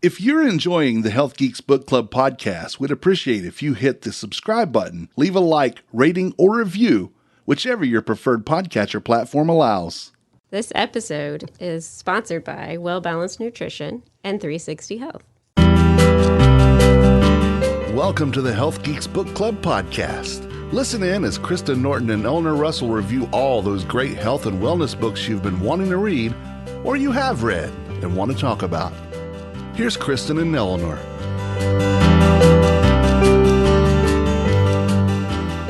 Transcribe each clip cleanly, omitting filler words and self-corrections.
If you're enjoying the Health Geeks Book Club podcast, we'd appreciate if you hit the subscribe button, leave a like, rating, or review, whichever your preferred podcatcher platform allows. This episode is sponsored by Well Balanced Nutrition and 360 Health. Welcome to the Health Geeks Book Club podcast. Listen in as Kristen Norton and Eleanor Russell review all those great health and wellness books you've been wanting to read or you have read and want to talk about. Here's Kristen and Eleanor.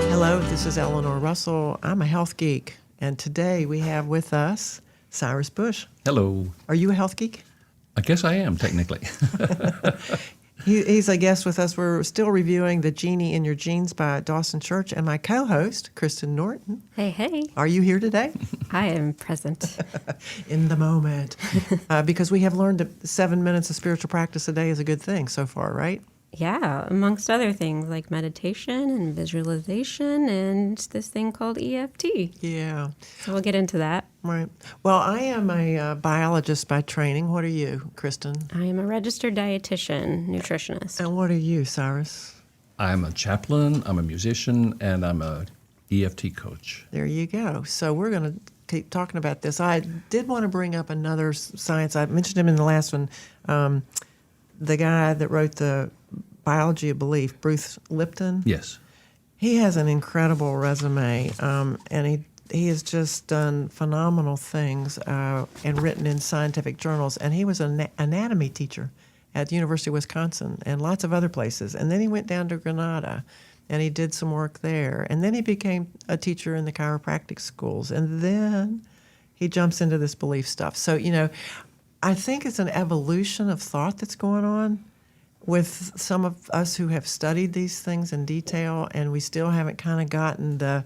Hello, this is Eleanor Russell. I'm a health geek, and today we have with us Cyrus Bush. Hello. Are you a health geek? I guess I am, technically. He's a guest with us. We're still reviewing the GENIE in Your Genes by Dawson Church, and my co-host, Kristen Norton. Hey, hey. Are you here today? I am present. In the moment. Because we have learned that 7 minutes of spiritual practice a day is a good thing so far, right? Yeah, amongst other things like meditation and visualization and this thing called EFT. Yeah. So we'll get into that. Right. Well, I am a biologist by training. What are you, Kristen? I am a registered dietitian, nutritionist. And what are you, Cyrus? I'm a chaplain, I'm a musician, and I'm a EFT coach. There you go. So we're going to keep talking about this. I did want to bring up another science. I mentioned him in the last one. The guy that wrote the Biology of Belief, Bruce Lipton. Yes. He has an incredible resume, and he has just done phenomenal things and written in scientific journals. And he was an anatomy teacher at the University of Wisconsin and lots of other places. And then he went down to Granada, and he did some work there. And then he became a teacher in the chiropractic schools. And then he jumps into this belief stuff. So, you know, I think it's an evolution of thought that's going on with some of us who have studied these things in detail, and we still haven't kind of gotten the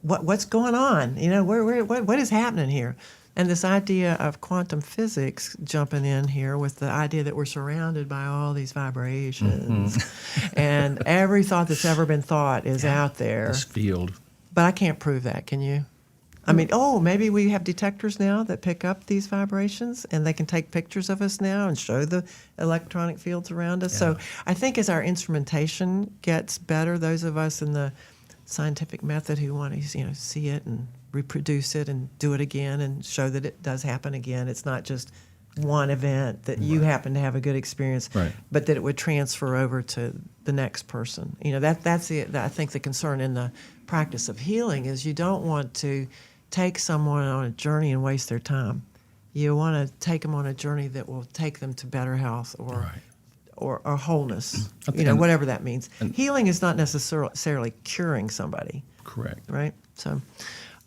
what's going on. You know, what is happening here? And this idea of quantum physics jumping in here with the idea that we're surrounded by all these vibrations, and every thought that's ever been thought is out there. This field. But I can't prove that. Can you? I mean, maybe we have detectors now that pick up these vibrations, and they can take pictures of us now and show the electronic fields around us. Yeah. So I think as our instrumentation gets better, those of us in the scientific method who want to, see it and reproduce it and do it again and show that it does happen again. It's not just one event that you happen to have a good experience, but that it would transfer over to the next person. That's I think the concern in the practice of healing is you don't want to take someone on a journey and waste their time. You want to take them on a journey that will take them to better health or wholeness, whatever that means. Healing is not necessarily curing somebody. Correct. Right? So,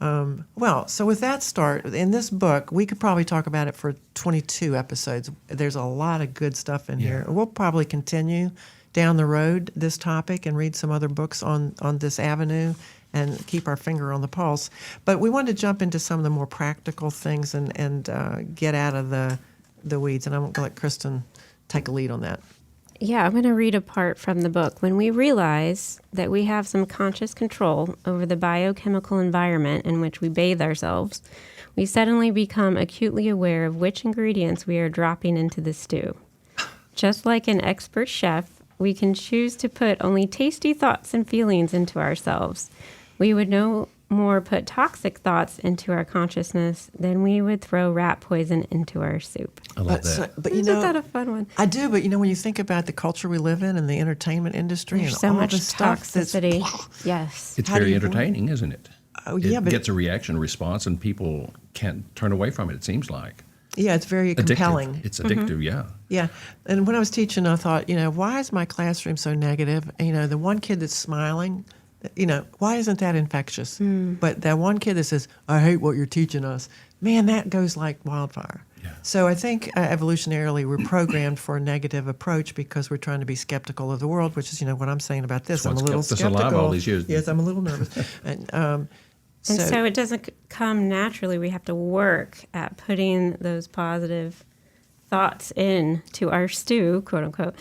so with that start, in this book, we could probably talk about it for 22 episodes. There's a lot of good stuff in here. We'll probably continue down the road this topic and read some other books on this avenue and keep our finger on the pulse. But we wanted to jump into some of the more practical things and get out of the weeds. And I'm going to let Kristen take a lead on that. Yeah, I'm going to read a part from the book. When we realize that we have some conscious control over the biochemical environment in which we bathe ourselves, we suddenly become acutely aware of which ingredients we are dropping into the stew. Just like an expert chef, we can choose to put only tasty thoughts and feelings into ourselves. We would no more put toxic thoughts into our consciousness than we would throw rat poison into our soup. I love that. But Isn't that a fun one? I do, but when you think about the culture we live in and the entertainment industry There's and so all much the stuff toxicity. Yes. It's very entertaining, isn't it? Oh, yeah, it gets a reaction, a response, and people can't turn away from it, it seems like. Yeah, it's very compelling. It's addictive, yeah. Yeah, and when I was teaching, I thought, why is my classroom so negative? The one kid that's smiling, why isn't that infectious? But that one kid that says, I hate what you're teaching us, man, that goes like wildfire. Yeah. So I think evolutionarily we're programmed for a negative approach because we're trying to be skeptical of the world, which is, what I'm saying about this. I'm a little skeptical. Alive all these years. Yes, I'm a little nervous. And so it doesn't come naturally. We have to work at putting those positive thoughts into our stew, quote unquote.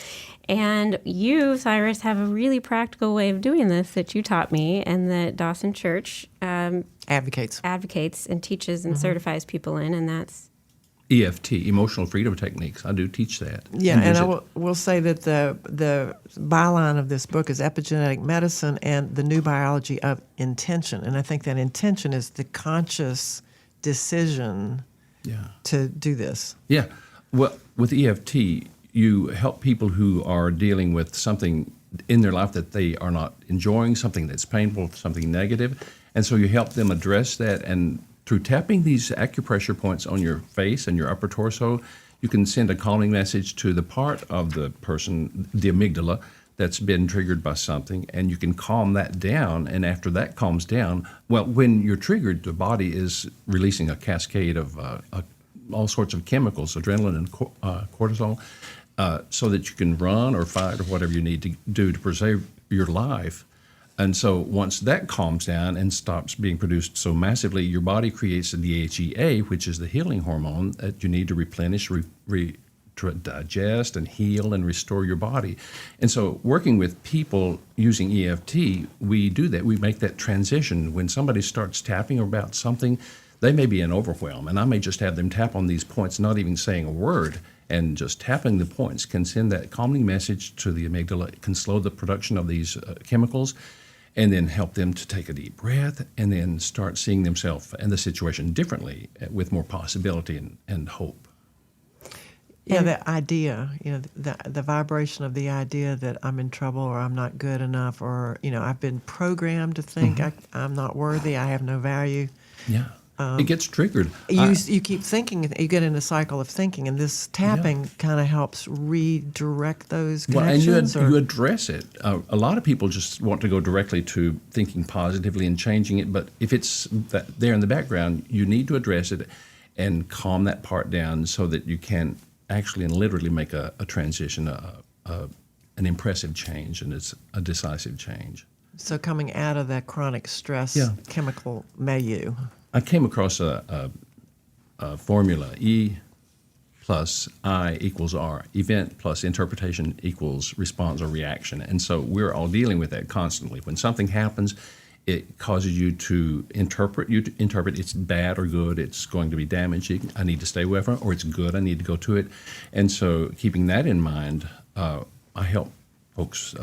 And you, Cyrus, have a really practical way of doing this that you taught me and that Dawson Church advocates and teaches and certifies people in, and that's EFT, emotional freedom techniques. I do teach that. Yeah, and use I it. will say that the byline of this book is Epigenetic Medicine and the New Biology of Intention. And I think that intention is the conscious decision to do this. Yeah. Well, with EFT, you help people who are dealing with something in their life that they are not enjoying, something that's painful, something negative. And so you help them address that. And through tapping these acupressure points on your face and your upper torso, you can send a calming message to the part of the person, the amygdala, that's been triggered by something, and you can calm that down. And after that calms down, well, when you're triggered, the body is releasing a cascade of all sorts of chemicals, adrenaline and cortisol, so that you can run or fight or whatever you need to do to preserve your life. And so once that calms down and stops being produced so massively, your body creates the DHEA, which is the healing hormone that you need to replenish, to digest and heal and restore your body. And so working with people using EFT, we do that. We make that transition. When somebody starts tapping about something, they may be in overwhelm, and I may just have them tap on these points, not even saying a word, and just tapping the points can send that calming message to the amygdala. It can slow the production of these chemicals, and then help them to take a deep breath and then start seeing themselves and the situation differently with more possibility and hope. Yeah, the idea, the vibration of the idea that I'm in trouble or I'm not good enough, or, I've been programmed to think I'm not worthy, I have no value. Yeah. It gets triggered. You keep thinking, you get in a cycle of thinking, and this tapping kind of helps redirect those connections. And you address it. A lot of people just want to go directly to thinking positively and changing it, but if it's there in the background, you need to address it and calm that part down so that you can actually and literally make a transition, an impressive change, and it's a decisive change. So coming out of that chronic stress chemical milieu. I came across a formula, E plus I equals R, event plus interpretation equals response or reaction. And so we're all dealing with that constantly. When something happens, it causes you to interpret it's bad or good, it's going to be damaging, I need to stay away from it, or it's good, I need to go to it. And so keeping that in mind, I help folks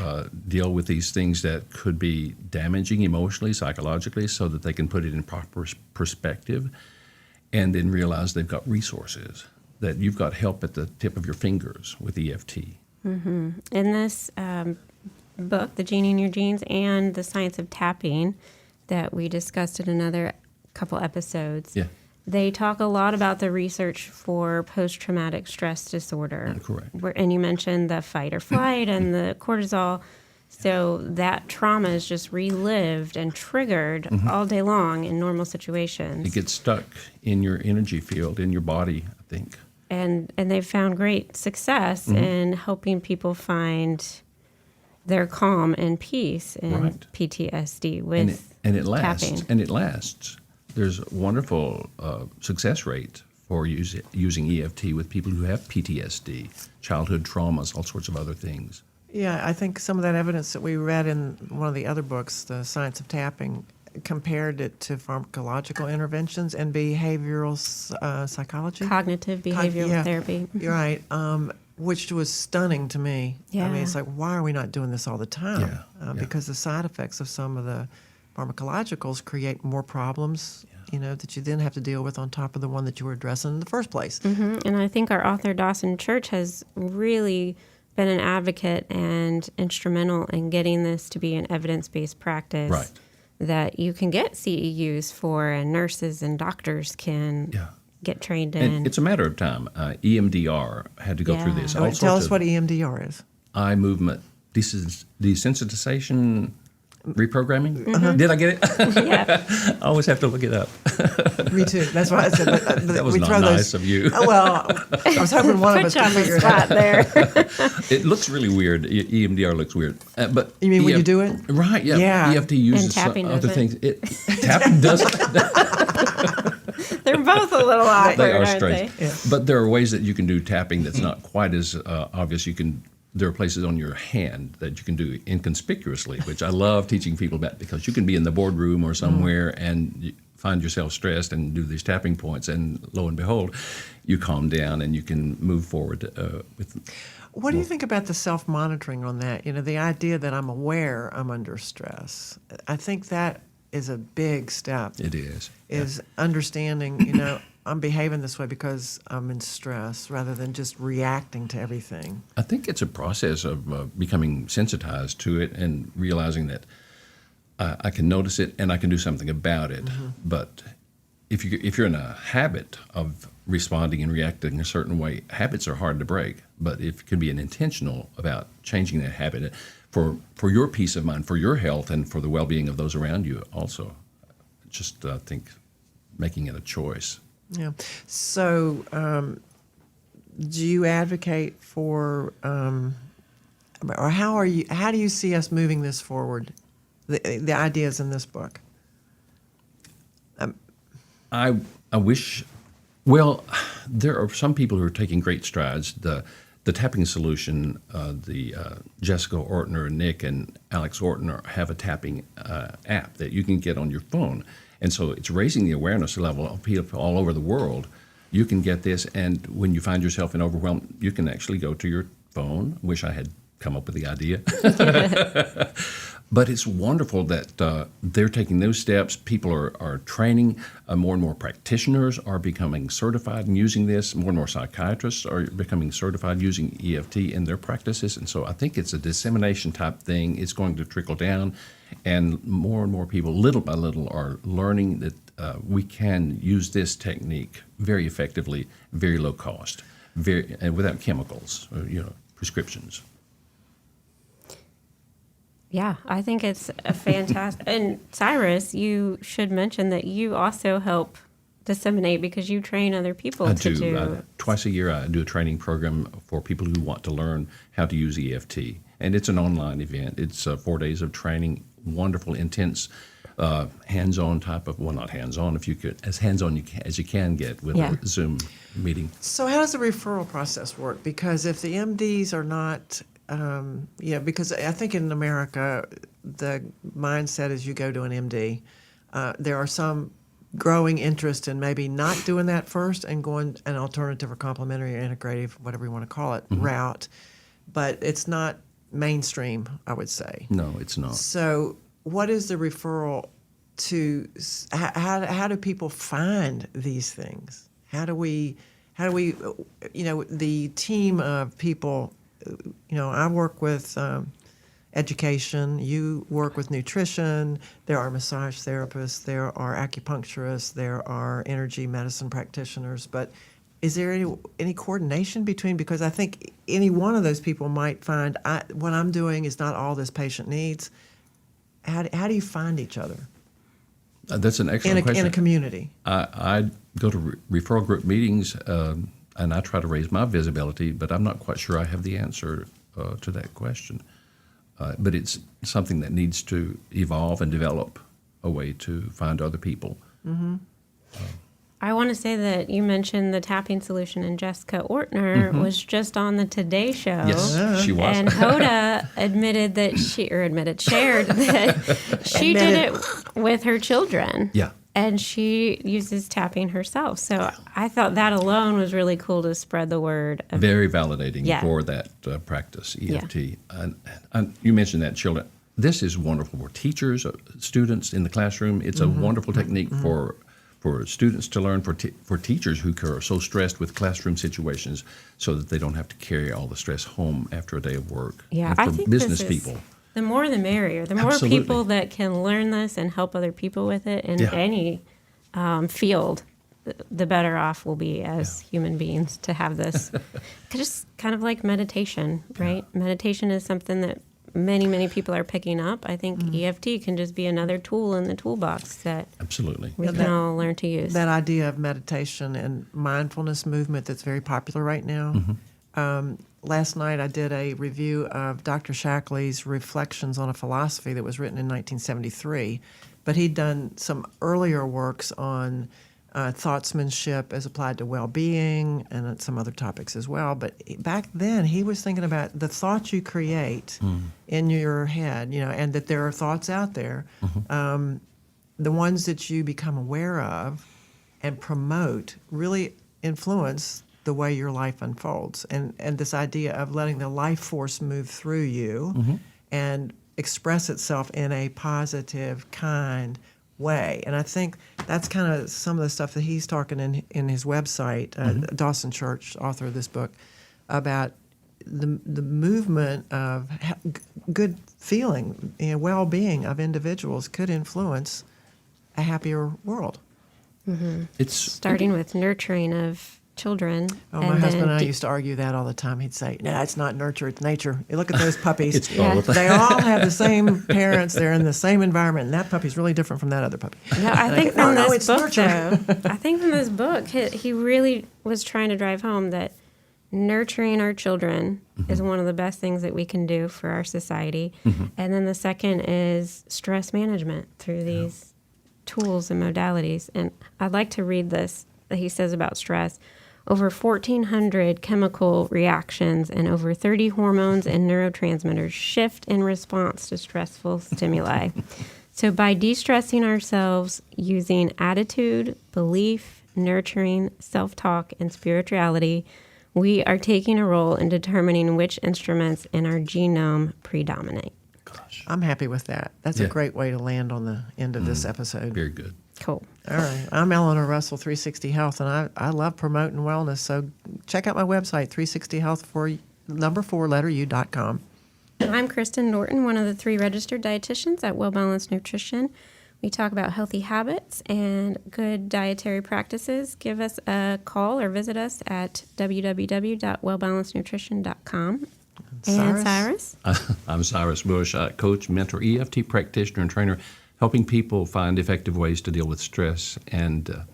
deal with these things that could be damaging emotionally, psychologically, so that they can put it in proper perspective and then realize they've got resources, that you've got help at the tip of your fingers with EFT. Mm-hmm. In this book, The Genie in Your Genes, and The Science of Tapping that we discussed in another couple episodes, they talk a lot about the research for post-traumatic stress disorder. Correct. And you mentioned the fight or flight and the cortisol. So that trauma is just relived and triggered all day long in normal situations. It gets stuck in your energy field, in your body, I think. And they've found great success in helping people find their calm and peace in PTSD with and it lasts. tapping. And it lasts. There's a wonderful success rate for using EFT with people who have PTSD, childhood traumas, all sorts of other things. Yeah, I think some of that evidence that we read in one of the other books, The Science of Tapping, compared it to pharmacological interventions and behavioral psychology. Cognitive behavioral therapy. You're right, which was stunning to me. Yeah. I mean, it's like, why are we not doing this all the time? Because the side effects of some of the pharmacologicals create more problems, that you then have to deal with on top of the one that you were addressing in the first place. Mm-hmm. And I think our author, Dawson Church, has really been an advocate and instrumental in getting this to be an evidence-based practice that you can get CEUs for, and nurses and doctors can get trained in. And it's a matter of time. EMDR had to go through this. Tell us what EMDR is. Eye movement desensitization reprogramming. Did I get it? Yeah. I always have to look it up. Me too. That's why I said but that was we not throw nice those, of you. Well, I was hoping one of us Put could you on figure the it out. spot there. It looks really weird. EMDR looks weird. But You mean when you do it? Right, yeah. EFT uses tapping other doesn't. things. Tapping doesn't. They're both a little awkward, They are aren't strange. they? Yeah. But there are ways that you can do tapping that's not quite as obvious. There are places on your hand that you can do inconspicuously, which I love teaching people about, because you can be in the boardroom or somewhere and find yourself stressed and do these tapping points, and lo and behold, you calm down and you can move forward with. What do you think about the self-monitoring on that? The idea that I'm aware I'm under stress. I think that is a big step. It is. Is understanding, I'm behaving this way because I'm in stress rather than just reacting to everything. I think it's a process of becoming sensitized to it and realizing that I can notice it and I can do something about it. Mm-hmm. But if you're in a habit of responding and reacting a certain way, habits are hard to break. But if it can be an intentional about changing that habit for your peace of mind, for your health, and for the well-being of those around you also, just I think making it a choice. Yeah. So, do you advocate for, or how do you see us moving this forward? The ideas in this book. I wish. Well, there are some people who are taking great strides. The tapping solution, Jessica Ortner, Nick, and Alex Ortner have a tapping app that you can get on your phone. And so it's raising the awareness level of people all over the world. You can get this, and when you find yourself in overwhelm, you can actually go to your phone. Wish I had come up with the idea. But it's wonderful that they're taking those steps. People are training. More and more practitioners are becoming certified in using this. More and more psychiatrists are becoming certified using EFT in their practices. And so I think it's a dissemination type thing. It's going to trickle down. And more people, little by little, are learning that we can use this technique very effectively, very low cost, and without chemicals, prescriptions. Yeah, I think it's a fantastic. And Cyrus, you should mention that you also help disseminate because you train other people to do. Twice a year, I do a training program for people who want to learn how to use EFT, and it's an online event. It's 4 days of training, wonderful, intense, hands-on type of. Well, not hands-on. If you could, as hands-on as you can get with a Zoom meeting. So, how does the referral process work? Because if the MDs are not because I think in America, the mindset is you go to an MD. There are some growing interest in maybe not doing that first and going an alternative or complementary or integrative, whatever you want to call it, route. But it's not mainstream, I would say. No, it's not. So what is the referral to, how do people find these things? How do we, the team of people, I work with education, you work with nutrition, there are massage therapists, there are acupuncturists, there are energy medicine practitioners, but is there any coordination between, because I think any one of those people might find, what I'm doing is not all this patient needs. How do you find each other? That's an excellent question. In a community. I go to referral group meetings, and I try to raise my visibility, but I'm not quite sure I have the answer to that question. But it's something that needs to evolve and develop a way to find other people. Mm-hmm. I want to say that you mentioned the tapping solution, and Jessica Ortner was just on the Today Show. Yes, she was. And Hoda shared that she did it with her children. Yeah. And she uses tapping herself. So I thought that alone was really cool to spread the word. Very validating for that practice, EFT. Yeah. And you mentioned that, children. This is wonderful for teachers, students in the classroom. It's a wonderful technique for students to learn, for teachers who are so stressed with classroom situations so that they don't have to carry all the stress home after a day of work. Yeah, and for I think business people. The more the merrier. The more Absolutely. people that can learn this and help other people with it in any field, the better off we'll be as human beings to have this. Just kind of like meditation, right? Yeah. Meditation is something that many people are picking up. I think EFT can just be another tool in the toolbox that we can all learn to use. That idea of meditation and mindfulness movement that's very popular right now. Last night I did a review of Dr. Shackley's Reflections on a Philosophy that was written in 1973, but he'd done some earlier works on thoughtsmanship as applied to well-being and some other topics as well. But back then he was thinking about the thoughts you create in your head, and that there are thoughts out there. the ones that you become aware of and promote really influence the way your life unfolds. And this idea of letting the life force move through you and express itself in a positive, kind way. And I think that's kind of some of the stuff that he's talking in his website, Dawson Church, author of this book, about the movement of good feeling, well-being of individuals could influence a happier world. It's Starting with nurturing of children. Oh, my husband and I used to argue that all the time. He'd say, "No, it's not nurture, it's nature. You look at those puppies. It's both. They all have the same parents. They're in the same environment, and that puppy's really different from that other puppy." No, I think from no, this it's book, nurture. though, I think from this book, he really was trying to drive home that nurturing our children is one of the best things that we can do for our society. And then the second is stress management through these tools and modalities. And I'd like to read this that he says about stress. Over 1,400 chemical reactions and over 30 hormones and neurotransmitters shift in response to stressful stimuli. So by de-stressing ourselves using attitude, belief, nurturing, self-talk, and spirituality, we are taking a role in determining which instruments in our genome predominate. gosh, I'm happy with that. That's a great way to land on the end of this episode. very good. Cool. All right. I'm Eleanor Russell, 360 Health, and I love promoting wellness. So check out my website, 360health4u.com. I'm Kristen Norton, one of the 3 registered dietitians at Well Balanced Nutrition. We talk about healthy habits and good dietary practices. Give us a call or visit us at www.wellbalancednutrition.com. And Cyrus? I'm Cyrus Bush, coach, mentor, EFT practitioner, and trainer, helping people find effective ways to deal with stress and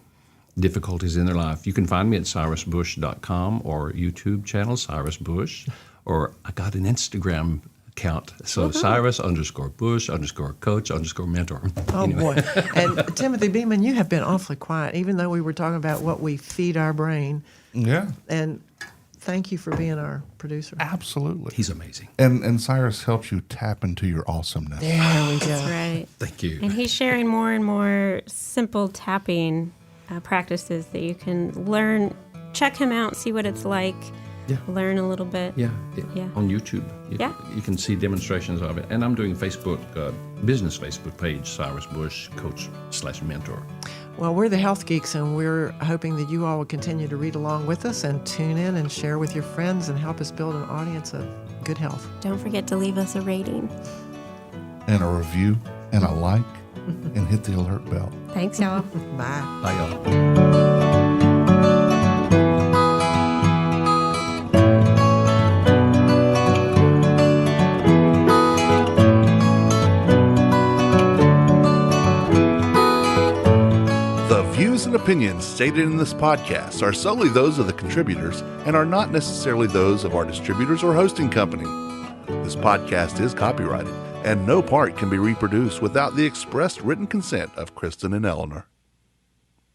difficulties in their life. You can find me at cyrusbush.com or YouTube channel, Cyrus Bush, or I got an Instagram account. So Cyrus_Bush_coach_mentor. Oh, boy. And Timothy Beeman, you have been awfully quiet, even though we were talking about what we feed our brain. Yeah, And thank you for being our producer. absolutely. He's amazing. And Cyrus helps you tap into your awesomeness. There we go. That's right. Thank you. And he's sharing more and more simple tapping practices that you can learn. Check him out, see what it's like. Yeah. Learn a little bit. Yeah, Yeah. on YouTube. Yeah. You can see demonstrations of it. And I'm doing Facebook, business Facebook page, Cyrus Bush, coach/mentor. Well, we're the Health Geeks, and we're hoping that you all will continue to read along with us and tune in and share with your friends and help us build an audience of good health. Don't forget to leave us a rating. And a review and a like and hit the alert bell. Thanks, y'all. Bye. Bye, y'all. Views and opinions stated in this podcast are solely those of the contributors and are not necessarily those of our distributors or hosting company. This podcast is copyrighted, and no part can be reproduced without the expressed written consent of Kristen and Eleanor.